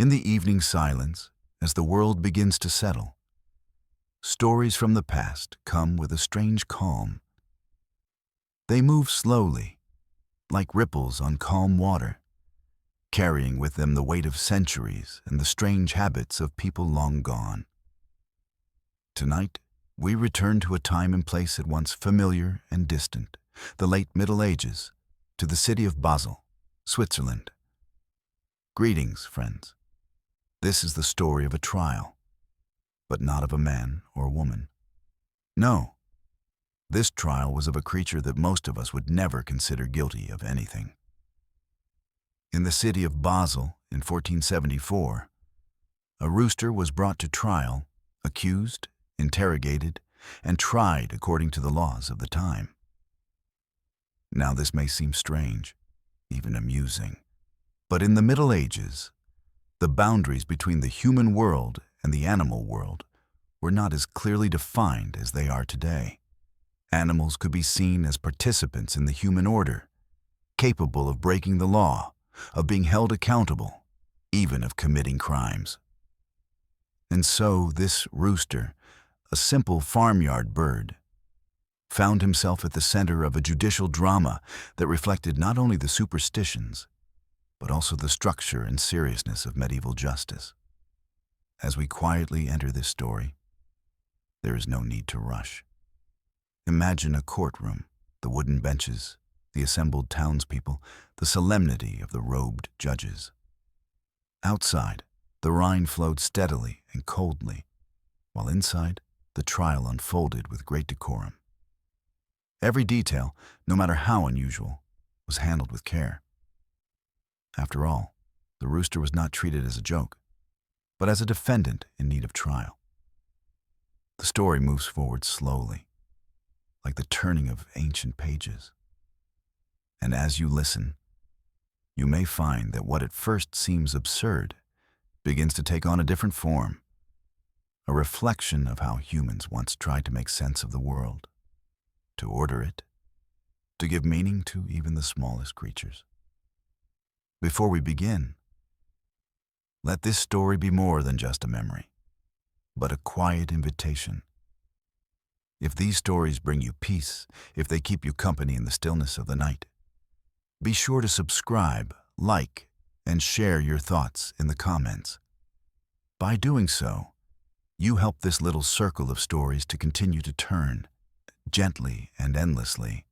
In the evening silence, as the world begins to settle, stories from the past come with a strange calm. They move slowly, like ripples on calm water, carrying with them the weight of centuries and the strange habits of people long gone. Tonight, we return to a time and place at once familiar and distant, the late Middle Ages, to the city of Basel, Switzerland. Greetings, friends. This is the story of a trial, but not of a man or woman. No, this trial was of a creature that most of us would never consider guilty of anything. In the city of Basel in 1474, a rooster was brought to trial, accused, interrogated, and tried according to the laws of the time. Now this may seem strange, even amusing, but in the Middle Ages, the boundaries between the human world and the animal world were not as clearly defined as they are today. Animals could be seen as participants in the human order, capable of breaking the law, of being held accountable, even of committing crimes. And so this rooster, a simple farmyard bird, found himself at the center of a judicial drama that reflected not only the superstitions, but also the structure and seriousness of medieval justice. As we quietly enter this story, there is no need to rush. Imagine a courtroom, the wooden benches, the assembled townspeople, the solemnity of the robed judges. Outside, the Rhine flowed steadily and coldly, while inside, the trial unfolded with great decorum. Every detail, no matter how unusual, was handled with care. After all, the rooster was not treated as a joke, but as a defendant in need of trial. The story moves forward slowly, like the turning of ancient pages. And as you listen, you may find that what at first seems absurd begins to take on a different form, a reflection of how humans once tried to make sense of the world, to order it, to give meaning to even the smallest creatures. Before we begin, let this story be more than just a memory, but a quiet invitation. If these stories bring you peace, if they keep you company in the stillness of the night, be sure to subscribe, like, and share your thoughts in the comments. By doing so, you help this little circle of stories to continue to turn, gently and endlessly,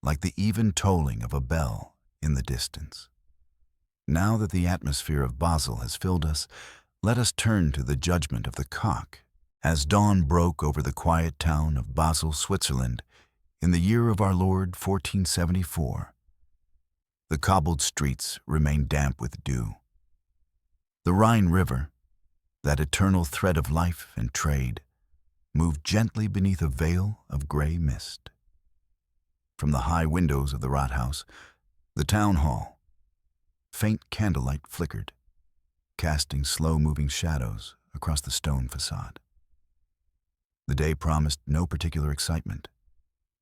like the even tolling of a bell in the distance. Now that the atmosphere of Basel has filled us, let us turn to the judgment of the cock. As dawn broke over the quiet town of Basel, Switzerland, in the year of our Lord 1474, the cobbled streets remained damp with dew. The Rhine River, that eternal thread of life and trade, moved gently beneath a veil of gray mist. From the high windows of the Rathaus, the town hall, faint candlelight flickered, casting slow-moving shadows across the stone facade. The day promised no particular excitement,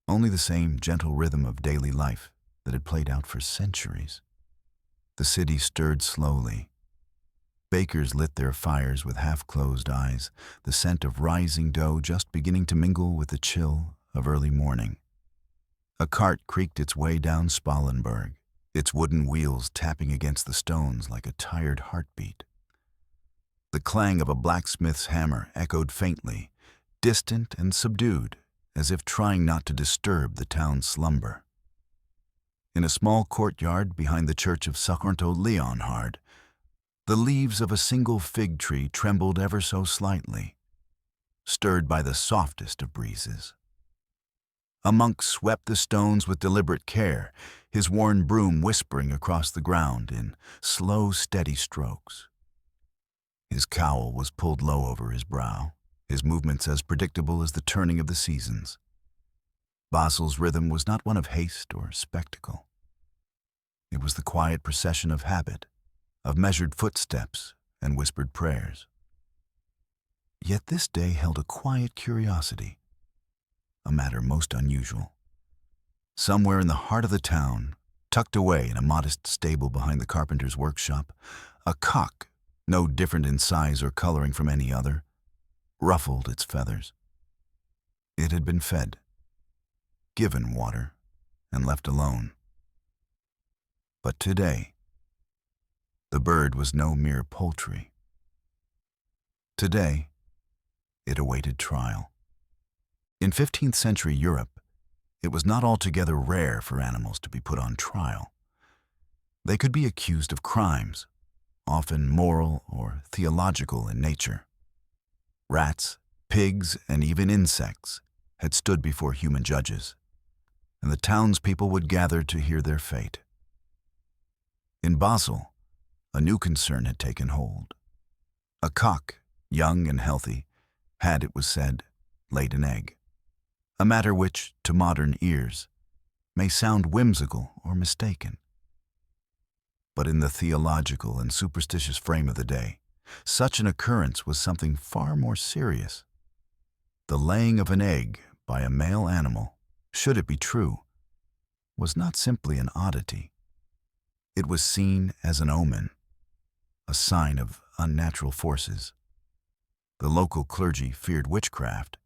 only the same gentle rhythm of daily life that had played out for centuries. The city stirred slowly. Bakers lit their fires with half-closed eyes, the scent of rising dough just beginning to mingle with the chill of early morning. A cart creaked its way down Spallenberg, its wooden wheels tapping against the stones like a tired heartbeat. The clang of a blacksmith's hammer echoed faintly, distant and subdued, as if trying not to disturb the town's slumber. In a small courtyard behind the church of Sacranto Leonhard, the leaves of a single fig tree trembled ever so slightly, stirred by the softest of breezes. A monk swept the stones with deliberate care, his worn broom whispering across the ground in slow, steady strokes. His cowl was pulled low over his brow, his movements as predictable as the turning of the seasons. Basel's rhythm was not one of haste or spectacle. It was the quiet procession of habit, of measured footsteps and whispered prayers. Yet this day held a quiet curiosity, a matter most unusual. Somewhere in the heart of the town, tucked away in a modest stable behind the carpenter's workshop, a cock, no different in size or coloring from any other, ruffled its feathers. It had been fed, given water, and left alone. But today, the bird was no mere poultry. Today, it awaited trial. In 15th century Europe, it was not altogether rare for animals to be put on trial. They could be accused of crimes, often moral or theological in nature. Rats, pigs, and even insects had stood before human judges, and the townspeople would gather to hear their fate. In Basel, a new concern had taken hold. A cock, young and healthy, had, it was said, laid an egg, a matter which, to modern ears, may sound whimsical or mistaken. But in the theological and superstitious frame of the day, such an occurrence was something far more serious. The laying of an egg by a male animal, should it be true, was not simply an oddity. It was seen as an omen, a sign of unnatural forces. The local clergy feared witchcraft.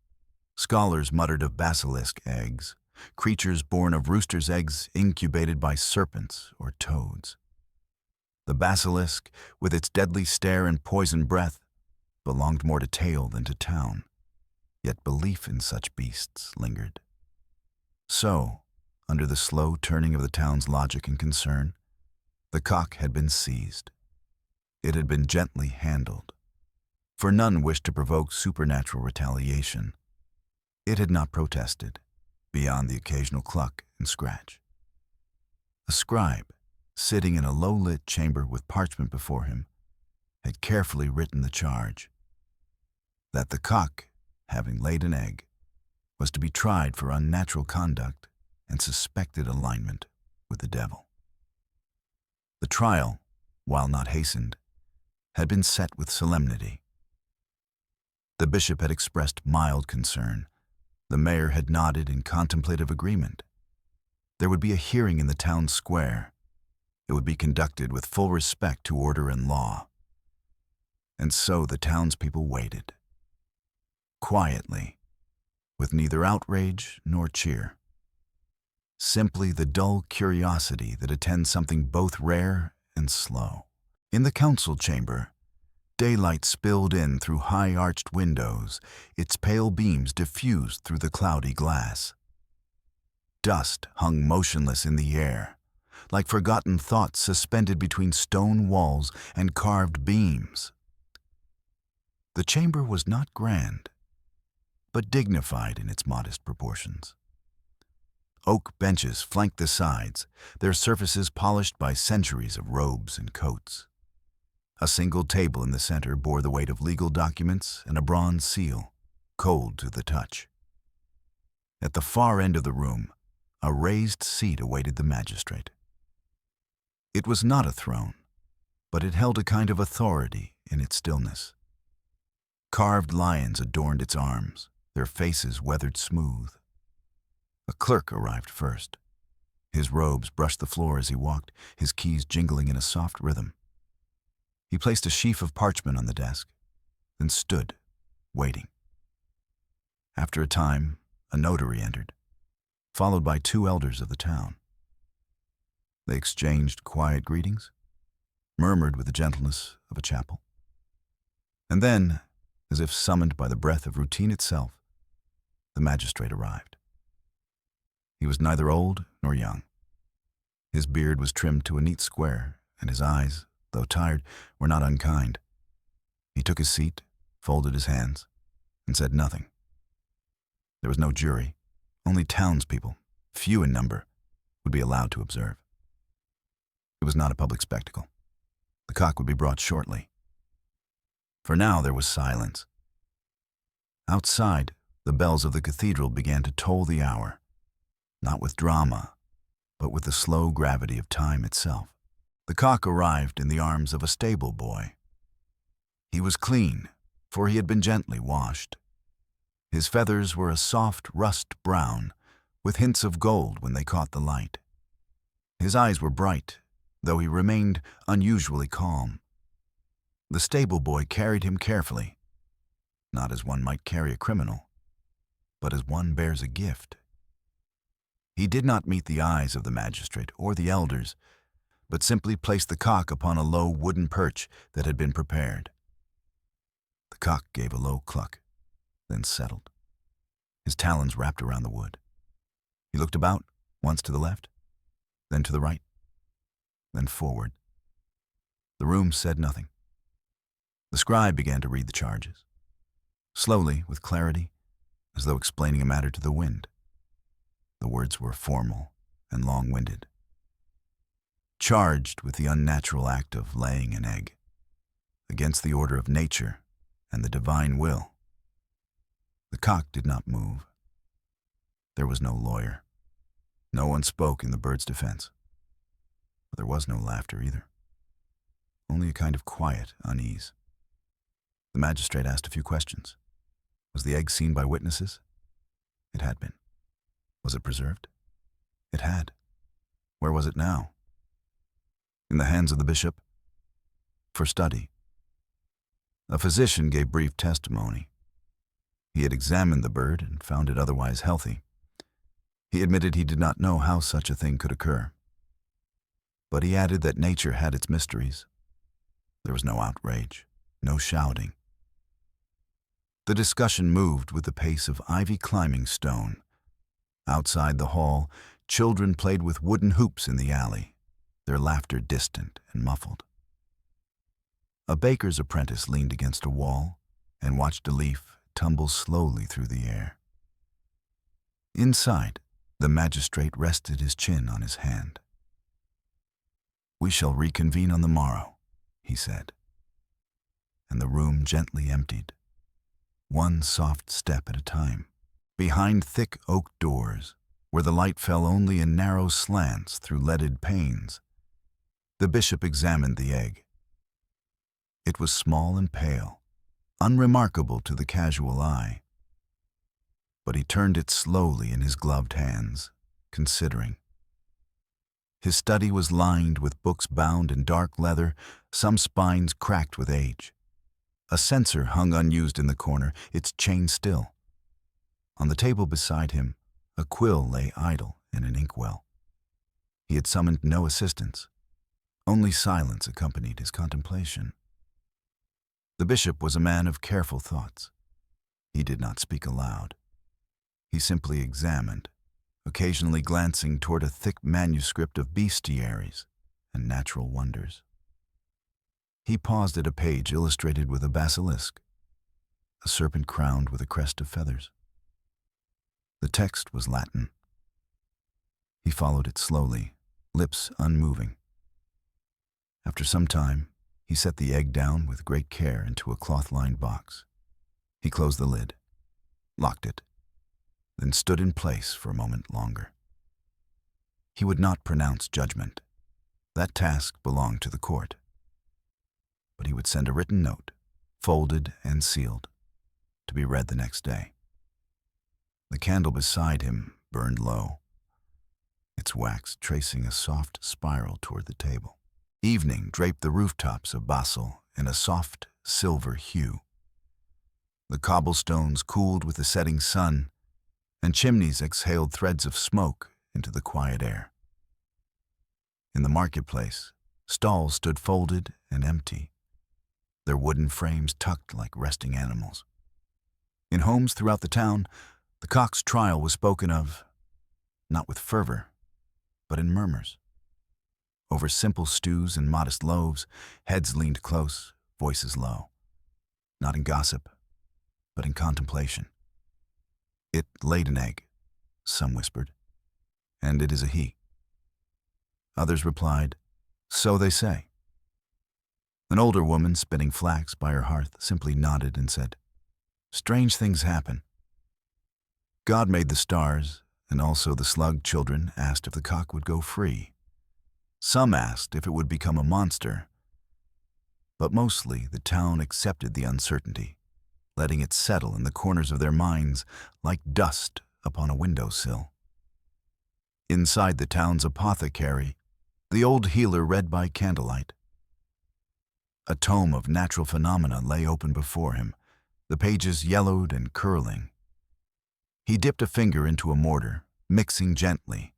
Scholars muttered of basilisk eggs, creatures born of roosters' eggs incubated by serpents or toads. The basilisk, with its deadly stare and poison breath, belonged more to tale than to town, yet belief in such beasts lingered. So, under the slow turning of the town's logic and concern, the cock had been seized. It had been gently handled, for none wished to provoke supernatural retaliation. It had not protested, beyond the occasional cluck and scratch. A scribe, sitting in a low-lit chamber with parchment before him, had carefully written the charge that the cock, having laid an egg, was to be tried for unnatural conduct and suspected alignment with the devil. The trial, while not hastened, had been set with solemnity. The bishop had expressed mild concern. The mayor had nodded in contemplative agreement. There would be a hearing in the town square. It would be conducted with full respect to order and law. And so the townspeople waited, quietly, with neither outrage nor cheer. Simply the dull curiosity that attends something both rare and slow. In the council chamber, daylight spilled in through high-arched windows, its pale beams diffused through the cloudy glass. Dust hung motionless in the air, like forgotten thoughts suspended between stone walls and carved beams. The chamber was not grand, but dignified in its modest proportions. Oak benches flanked the sides, their surfaces polished by centuries of robes and coats. A single table in the center bore the weight of legal documents and a bronze seal, cold to the touch. At the far end of the room, a raised seat awaited the magistrate. It was not a throne, but it held a kind of authority in its stillness. Carved lions adorned its arms, their faces weathered smooth. A clerk arrived first. His robes brushed the floor as he walked, his keys jingling in a soft rhythm. He placed a sheaf of parchment on the desk, then stood, waiting. After a time, a notary entered, followed by 2 elders of the town. They exchanged quiet greetings, murmured with the gentleness of a chapel. And then, as if summoned by the breath of routine itself, the magistrate arrived. He was neither old nor young. His beard was trimmed to a neat square, and his eyes, though tired, were not unkind. He took his seat, folded his hands, and said nothing. There was no jury. Only townspeople, few in number, would be allowed to observe. It was not a public spectacle. The cock would be brought shortly. For now there was silence. Outside, the bells of the cathedral began to toll the hour, not with drama, but with the slow gravity of time itself. The cock arrived in the arms of a stable boy. He was clean, for he had been gently washed. His feathers were a soft rust brown, with hints of gold when they caught the light. His eyes were bright, though he remained unusually calm. The stable boy carried him carefully, not as one might carry a criminal, but as one bears a gift. He did not meet the eyes of the magistrate or the elders, but simply placed the cock upon a low wooden perch that had been prepared. The cock gave a low cluck, then settled. His talons wrapped around the wood. He looked about, once to the left, then to the right, then forward. The room said nothing. The scribe began to read the charges, slowly, with clarity, as though explaining a matter to the wind. The words were formal and long-winded. Charged with the unnatural act of laying an egg, against the order of nature and the divine will. The cock did not move. There was no lawyer. No one spoke in the bird's defense. But there was no laughter either. Only a kind of quiet unease. The magistrate asked a few questions. Was the egg seen by witnesses? It had been. Was it preserved? It had. Where was it now? In the hands of the bishop? For study. A physician gave brief testimony. He had examined the bird and found it otherwise healthy. He admitted he did not know how such a thing could occur. But he added that nature had its mysteries. There was no outrage, no shouting. The discussion moved with the pace of ivy-climbing stone. Outside the hall, children played with wooden hoops in the alley, their laughter distant and muffled. A baker's apprentice leaned against a wall and watched a leaf tumble slowly through the air. Inside, the magistrate rested his chin on his hand. "We shall reconvene on the morrow," he said. And the room gently emptied, one soft step at a time. Behind thick oak doors, where the light fell only in narrow slants through leaded panes, the bishop examined the egg. It was small and pale, unremarkable to the casual eye. But he turned it slowly in his gloved hands, considering. His study was lined with books bound in dark leather, some spines cracked with age. A censer hung unused in the corner, its chain still. On the table beside him, a quill lay idle in an inkwell. He had summoned no assistance. Only silence accompanied his contemplation. The bishop was a man of careful thoughts. He did not speak aloud. He simply examined, occasionally glancing toward a thick manuscript of bestiaries and natural wonders. He paused at a page illustrated with a basilisk, a serpent crowned with a crest of feathers. The text was Latin. He followed it slowly, lips unmoving. After some time, he set the egg down with great care into a cloth-lined box. He closed the lid, locked it, then stood in place for a moment longer. He would not pronounce judgment. That task belonged to the court. But he would send a written note, folded and sealed, to be read the next day. The candle beside him burned low, its wax tracing a soft spiral toward the table. Evening draped the rooftops of Basel in a soft silver hue. The cobblestones cooled with the setting sun, and chimneys exhaled threads of smoke into the quiet air. In the marketplace, stalls stood folded and empty, their wooden frames tucked like resting animals. In homes throughout the town, the cock's trial was spoken of, not with fervor, but in murmurs. Over simple stews and modest loaves, heads leaned close, voices low. Not in gossip, but in contemplation. "It laid an egg," some whispered, "and it is a he." Others replied, "So they say." An older woman spinning flax by her hearth simply nodded and said, "Strange things happen." God made the stars, and also the slug children asked if the cock would go free. Some asked if it would become a monster, but mostly the town accepted the uncertainty, letting it settle in the corners of their minds like dust upon a windowsill. Inside the town's apothecary, the old healer read by candlelight. A tome of natural phenomena lay open before him, the pages yellowed and curling. He dipped a finger into a mortar, mixing gently,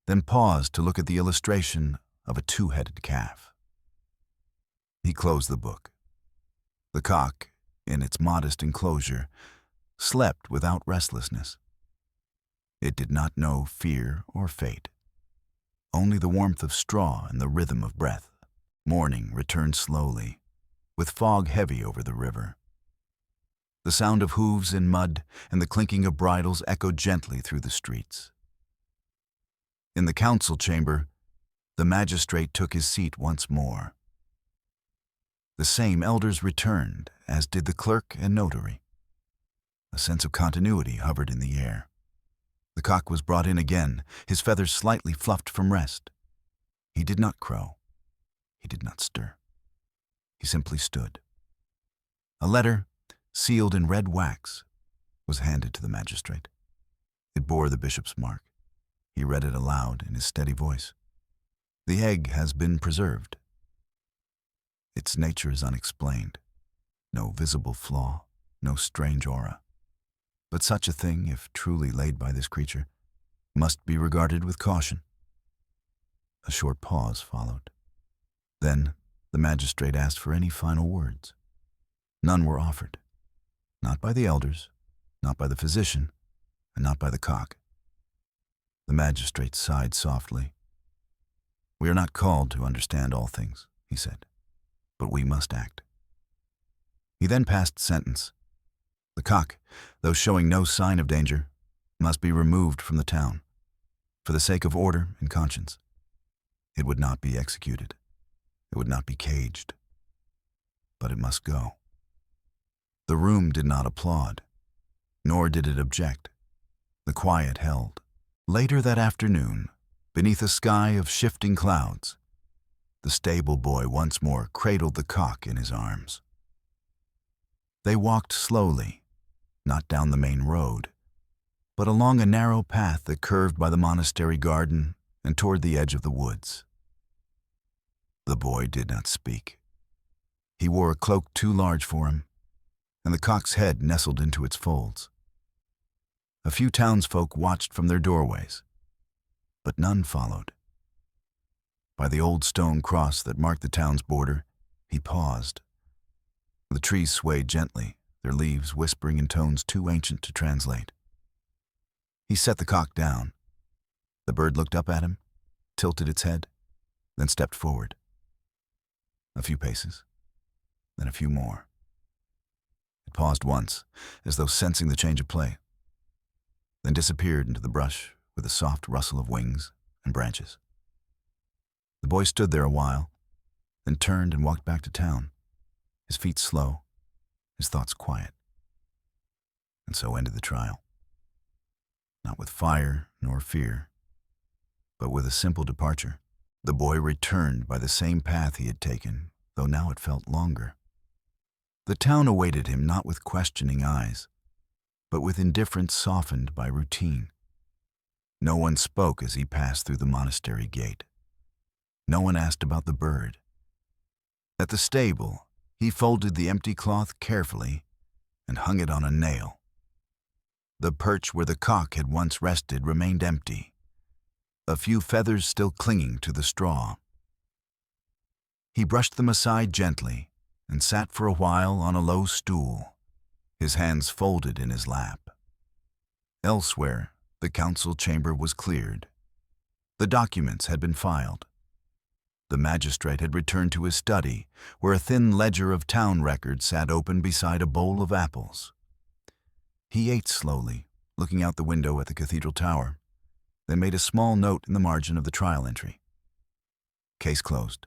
then paused to look at the illustration of a two-headed calf. He closed the book. The cock, in its modest enclosure, slept without restlessness. It did not know fear or fate, only the warmth of straw and the rhythm of breath. Morning returned slowly, with fog heavy over the river. The sound of hooves in mud and the clinking of bridles echoed gently through the streets. In the council chamber, the magistrate took his seat once more. The same elders returned, as did the clerk and notary. A sense of continuity hovered in the air. The cock was brought in again, his feathers slightly fluffed from rest. He did not crow. He did not stir. He simply stood. A letter, sealed in red wax, was handed to the magistrate. It bore the bishop's mark. He read it aloud in his steady voice. The egg has been preserved. Its nature is unexplained. No visible flaw, no strange aura. But such a thing, if truly laid by this creature, must be regarded with caution. A short pause followed. Then the magistrate asked for any final words. None were offered. Not by the elders, not by the physician, and not by the cock. The magistrate sighed softly. "We are not called to understand all things," he said, "but we must act." He then passed sentence. The cock, though showing no sign of danger, must be removed from the town, for the sake of order and conscience. It would not be executed. It would not be caged. But it must go. The room did not applaud, nor did it object. The quiet held. Later that afternoon, beneath a sky of shifting clouds, the stable boy once more cradled the cock in his arms. They walked slowly, not down the main road, but along a narrow path that curved by the monastery garden and toward the edge of the woods. The boy did not speak. He wore a cloak too large for him, and the cock's head nestled into its folds. A few townsfolk watched from their doorways, but none followed. By the old stone cross that marked the town's border, he paused. The trees swayed gently, their leaves whispering in tones too ancient to translate. He set the cock down. The bird looked up at him, tilted its head, then stepped forward. A few paces, then a few more. It paused once, as though sensing the change of play, then disappeared into the brush with a soft rustle of wings and branches. The boy stood there a while, then turned and walked back to town, his feet slow, his thoughts quiet. And so ended the trial. Not with fire nor fear, but with a simple departure. The boy returned by the same path he had taken, though now it felt longer. The town awaited him not with questioning eyes, but with indifference softened by routine. No one spoke as he passed through the monastery gate. No one asked about the bird. At the stable, he folded the empty cloth carefully and hung it on a nail. The perch where the cock had once rested remained empty, a few feathers still clinging to the straw. He brushed them aside gently and sat for a while on a low stool, his hands folded in his lap. Elsewhere, the council chamber was cleared. The documents had been filed. The magistrate had returned to his study, where a thin ledger of town records sat open beside a bowl of apples. He ate slowly, looking out the window at the cathedral tower, then made a small note in the margin of the trial entry. Case closed.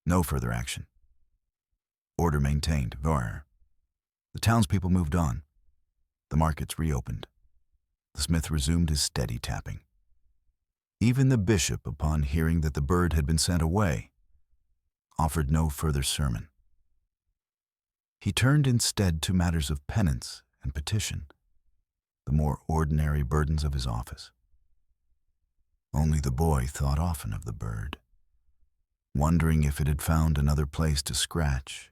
No further action. Order maintained. Ver. The townspeople moved on. The markets reopened. The smith resumed his steady tapping. Even the bishop, upon hearing that the bird had been sent away, offered no further sermon. He turned instead to matters of penance and petition, the more ordinary burdens of his office. Only the boy thought often of the bird. wondering if it had found another place to scratch,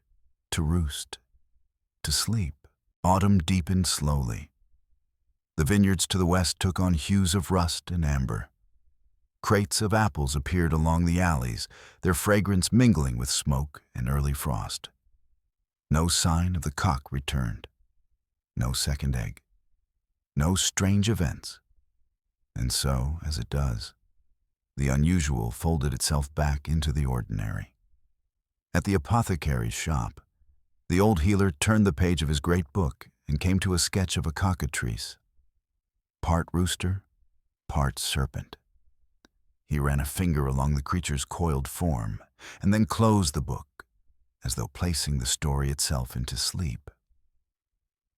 to roost, to sleep. Autumn deepened slowly. The vineyards to the west took on hues of rust and amber. Crates of apples appeared along the alleys, their fragrance mingling with smoke and early frost. No sign of the cock returned. No second egg. No strange events. And so, as it does, the unusual folded itself back into the ordinary. At the apothecary's shop, the old healer turned the page of his great book and came to a sketch of a cockatrice. Part rooster, part serpent. He ran a finger along the creature's coiled form and then closed the book, as though placing the story itself into sleep.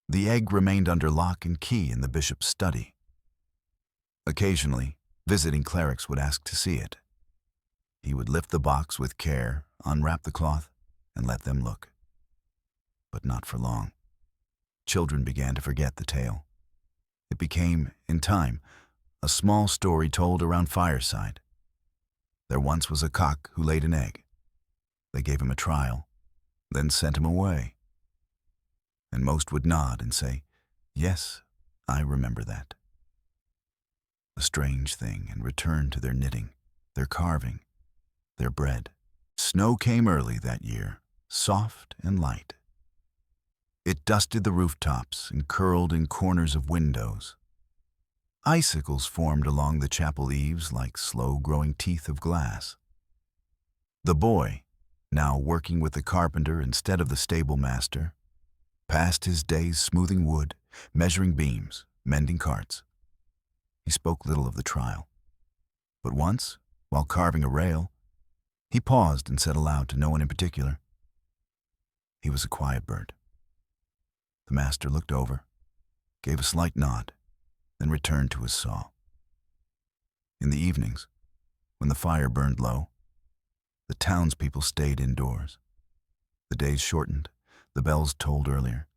The egg remained under lock and key in the bishop's study. Occasionally, visiting clerics would ask to see it. He would lift the box with care, unwrap the cloth, and let them look. But not for long. Children began to forget the tale. It became, in time, a small story told around fireside. There once was a cock who laid an egg. They gave him a trial, then sent him away. And most would nod and say, "Yes, I remember that." A strange thing, and return to their knitting, their carving, their bread. Snow came early that year, soft and light. It dusted the rooftops and curled in corners of windows. Icicles formed along the chapel eaves like slow-growing teeth of glass. The boy, now working with the carpenter instead of the stable master, passed his days smoothing wood, measuring beams, mending carts. He spoke little of the trial. But once, while carving a rail, he paused and said aloud to no one in particular, "He was a quiet bird." The master looked over, gave a slight nod, then returned to his saw. In the evenings, when the fire burned low, the townspeople stayed indoors. The days shortened, the bells tolled earlier.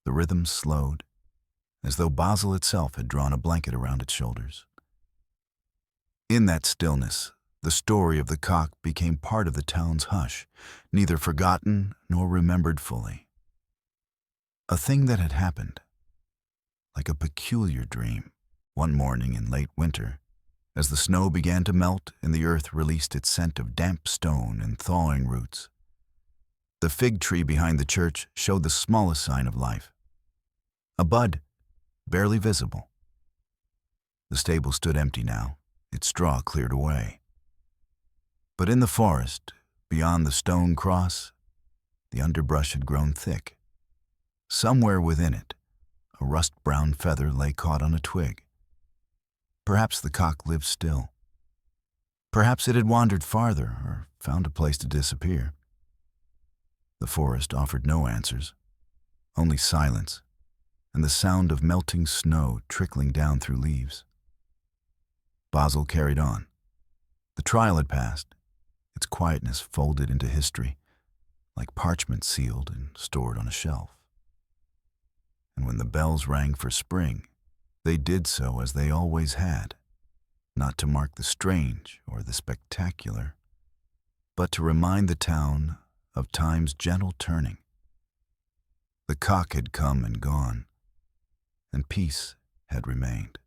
The rhythm slowed, as though Basel itself had drawn a blanket around its shoulders. In that stillness, the story of the cock became part of the town's hush, neither forgotten nor remembered fully. A thing that had happened, like a peculiar dream. One morning in late winter, as the snow began to melt and the earth released its scent of damp stone and thawing roots, the fig tree behind the church showed the smallest sign of life. A bud, barely visible. The stable stood empty now, its straw cleared away. But in the forest, beyond the stone cross, the underbrush had grown thick. Somewhere within it, a rust-brown feather lay caught on a twig. Perhaps the cock lived still. Perhaps it had wandered farther or found a place to disappear. The forest offered no answers, only silence and the sound of melting snow trickling down through leaves. Basel carried on. The trial had passed, its quietness folded into history, like parchment sealed and stored on a shelf. And when the bells rang for spring, they did so as they always had, not to mark the strange or the spectacular, but to remind the town of time's gentle turning. The cock had come and gone, and peace had remained.